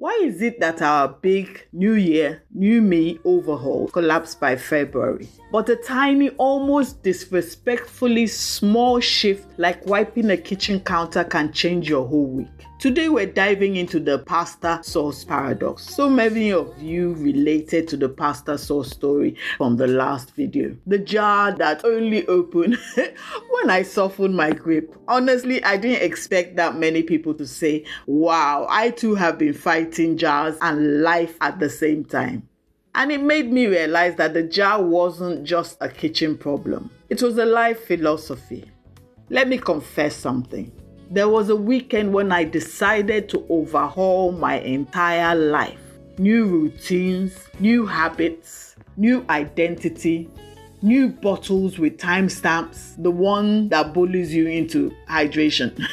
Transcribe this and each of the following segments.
Why is it that our big New Year, New Me overhaul collapsed by February? But a tiny, almost disrespectfully small shift like wiping a kitchen counter can change your whole week. Today we're diving into the pasta sauce paradox. So many of you related to the pasta sauce story from the last video. The jar that only opened when I softened my grip. Honestly, I didn't expect that many people to say, wow, I too have been fighting jars and life at the same time. And it made me realize that the jar wasn't just a kitchen problem. It was a life philosophy. Let me confess something. There was a weekend when I decided to overhaul my entire life. New routines, new habits, new identity, new bottles with timestamps, the one that bullies you into hydration.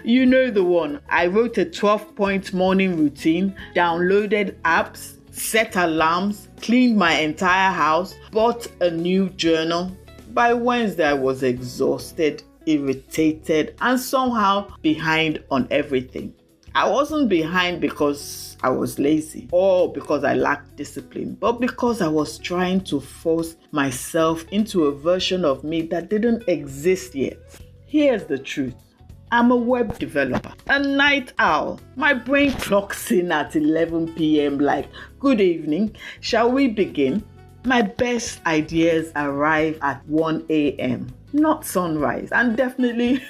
You know the one. I wrote a 12-point morning routine, downloaded apps, set alarms, cleaned my entire house, bought a new journal. By Wednesday, I was exhausted, irritated, and somehow behind on everything. I wasn't behind because I was lazy or because I lacked discipline, but because I was trying to force myself into a version of me that didn't exist yet. Here's the truth. I'm a web developer, a night owl. My brain clocks in at 11 p.m. like, good evening, shall we begin? My best ideas arrive at 1 a.m., not sunrise, and definitely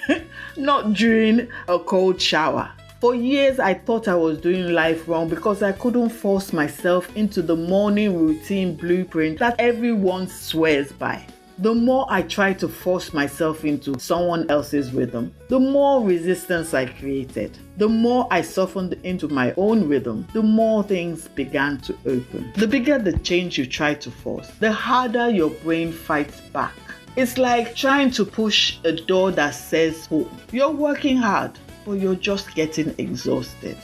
not during a cold shower. For years, I thought I was doing life wrong because I couldn't force myself into the morning routine blueprint that everyone swears by. The more I tried to force myself into someone else's rhythm, the more resistance I created. The more I softened into my own rhythm, the more things began to open. The bigger the change you try to force, the harder your brain fights back. It's like trying to push a door that says home. You're working hard, but you're just getting exhausted.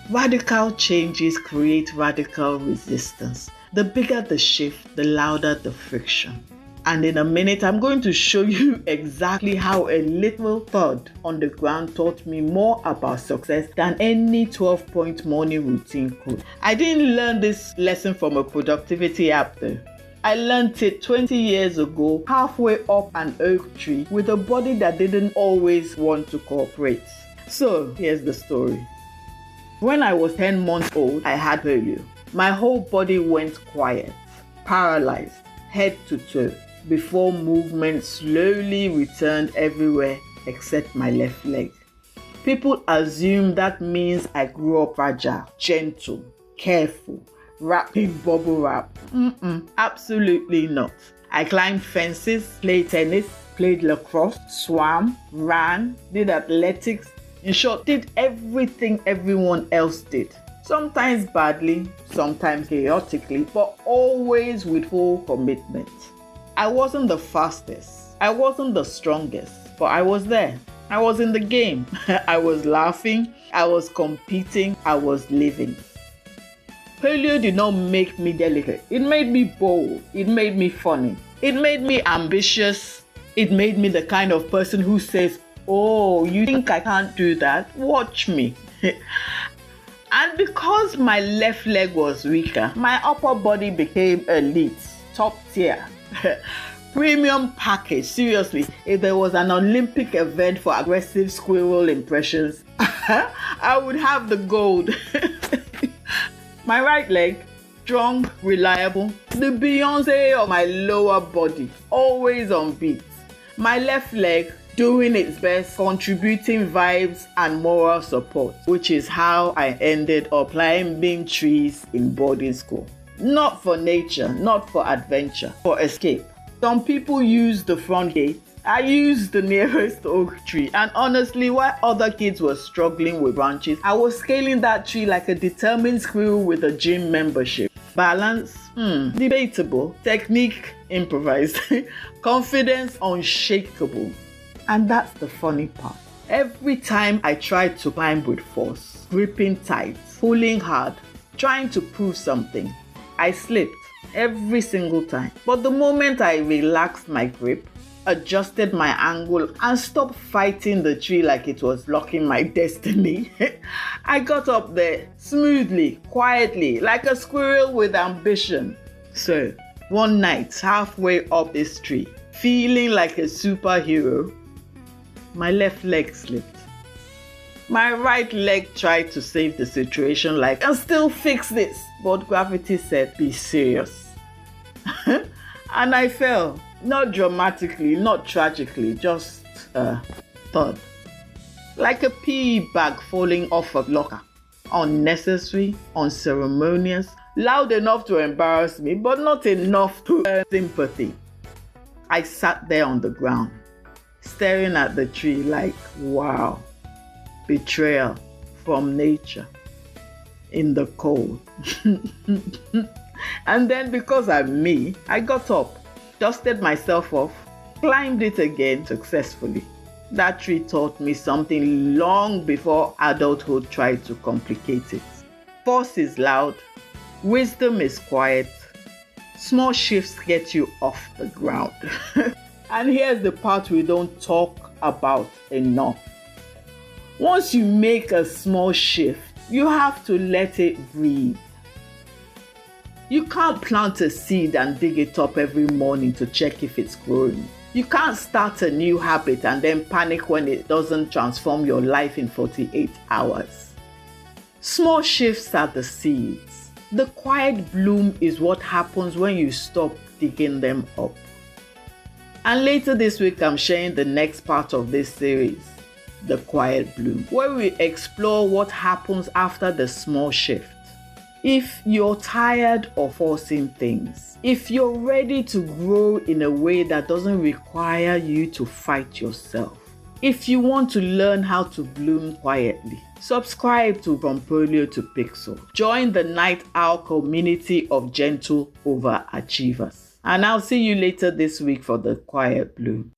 Radical changes create radical resistance. The bigger the shift, the louder the friction. And in a minute, I'm going to show you exactly how a little thud on the ground taught me more about success than any 12-point morning routine could. I didn't learn this lesson from a productivity app though. I learned it 20 years ago, halfway up an oak tree with a body that didn't always want to cooperate. So here's the story. When I was 10 months old, I had polio. My whole body went quiet, paralyzed, head to toe, before movement slowly returned everywhere except my left leg. People assume that means I grew up fragile, gentle, careful, wrapped in bubble wrap. Absolutely not. I climbed fences, played tennis, played lacrosse, swam, ran, did athletics. In short, did everything everyone else did. Sometimes badly, sometimes chaotically, but always with full commitment. I wasn't the fastest, I wasn't the strongest, but I was there. I was in the game. I was laughing, I was competing, I was living. Polio did not make me delicate. It made me bold. It made me funny. It made me ambitious. It made me the kind of person who says, oh, you think I can't do that? Watch me. And because my left leg was weaker, my upper body became elite, top tier, premium package. Seriously, if there was an Olympic event for aggressive squirrel impressions, I would have the gold. My right leg, strong, reliable, the Beyonce of my lower body, always on beat. My left leg, doing its best, contributing vibes and moral support, which is how I ended up climbing trees in boarding school. Not for nature, not for adventure, for escape. Some people use the front gate. I used the nearest oak tree, and honestly, while other kids were struggling with branches, I was scaling that tree like a determined squirrel with a gym membership. Balance? Debatable. Technique? Improvised. Confidence? Unshakable. And that's the funny part. Every time I tried to climb with force, gripping tight, pulling hard, trying to prove something, I slipped every single time. But the moment I relaxed my grip, adjusted my angle, and stopped fighting the tree like it was blocking my destiny. I got up there smoothly, quietly, like a squirrel with ambition. So, one night, halfway up this tree, feeling like a superhero, my left leg slipped. My right leg tried to save the situation, like, and still fix this. But gravity said, be serious. And I fell. Not dramatically, not tragically, just thud. Like a PE bag falling off a locker. Unnecessary, unceremonious, loud enough to embarrass me, but not enough to earn sympathy. I sat there on the ground, staring at the tree like, wow, betrayal from nature in the cold. And then because I'm me, I got up, dusted myself off, climbed it again successfully. That tree taught me something long before adulthood tried to complicate it. Force is loud, wisdom is quiet, small shifts get you off the ground. And here's the part we don't talk about enough. Once you make a small shift, you have to let it breathe. You can't plant a seed and dig it up every morning to check if it's growing. You can't start a new habit and then panic when it doesn't transform your life in 48 hours. Small shifts are the seeds. The quiet bloom is what happens when you stop digging them up. And later this week, I'm sharing the next part of this series, The Quiet Bloom, where we explore what happens after the small shift. If you're tired of forcing things, if you're ready to grow in a way that doesn't require you to fight yourself, if you want to learn how to bloom quietly, subscribe to From Polio to Pixel. Join the Night Owl community of gentle overachievers. And I'll see you later this week for The Quiet Bloom.